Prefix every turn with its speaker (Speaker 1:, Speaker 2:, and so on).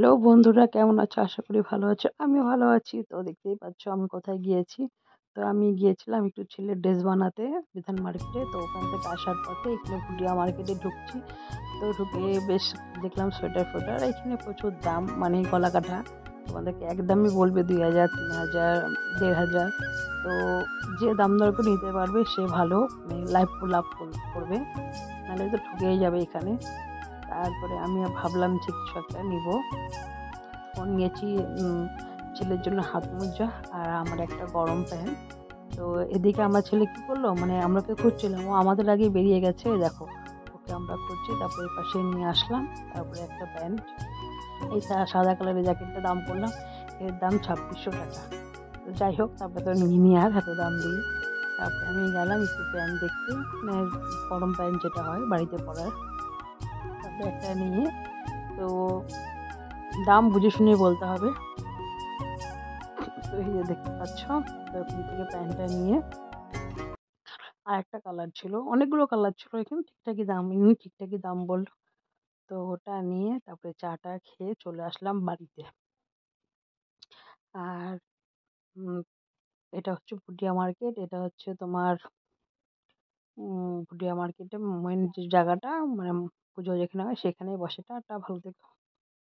Speaker 1: Hello বন্ধুরা, কেমন আছো? আশা করি ভালো আছো। আমিও ভালো আছি। তো দেখতেই পাচ্ছ আমি কোথায় গিয়েছি। তো আমি গিয়েছিলাম একটু ছেলের ড্রেস বানাতে বিধান মার্কেটে। তো ওখান থেকে আসার পথে এখানে ভুটিয়া মার্কেটে ঢুকছি। তো ঢুকে বেশ দেখলাম সোয়েটার-ফোয়েটার। এখানে প্রচুর দাম, মানে গলা কাটা। তোমাদেরকে একদমই বলবে ২,০০০, ৩,০০০, ১,৫০০। তো যে দাম দর করে নিতে পারবে সে ভালো, মানে লাভ করবে। নাহলে তো ঠকেই যাবে এখানে। তারপরে আমি ভাবলাম যে কিছু একটা নিবো। তখন নিয়েছি ছেলের জন্য হাত মোজা আর আমার একটা গরম প্যান্ট। তো এদিকে আমার ছেলে কি করলো, মানে আমরাকে খুঁজছিলাম, ও আমাদের আগে বেরিয়ে গেছে। দেখো, ওকে আমরা খুঁজছি। তারপরে এই পাশে নিয়ে আসলাম। তারপরে একটা প্যান্ট, এই সাদা কালারের জ্যাকেটটার দাম করলাম, এর দাম ২৬০০ টাকা। তো যাই হোক, তারপরে তো নিইনি আর এত দাম দিয়ে। তারপরে আমি গেলাম একটু প্যান্ট দেখতে, মানে গরম প্যান্ট যেটা হয় বাড়িতে পরার। তারপরে একটা নিয়ে, তো দাম বুঝে শুনে বলতে হবে। তো এই যে দেখতে পাচ্ছ, তো ওখান থেকে প্যান্টটা নিয়ে আর একটা কালার ছিল, অনেকগুলো কালার ছিল এখানে, ঠিকঠাকই দাম বললো। তো ওটা নিয়ে তারপরে চাটা খেয়ে চলে আসলাম বাড়িতে। আর উম, এটা হচ্ছে ভুটিয়া মার্কেট। এটা হচ্ছে তোমার ভুটিয়া মার্কেটে মেন যে জায়গাটা, মানে পুজো যেখানে হয় সেখানেই বসে। টাটা, ভালো থেকো।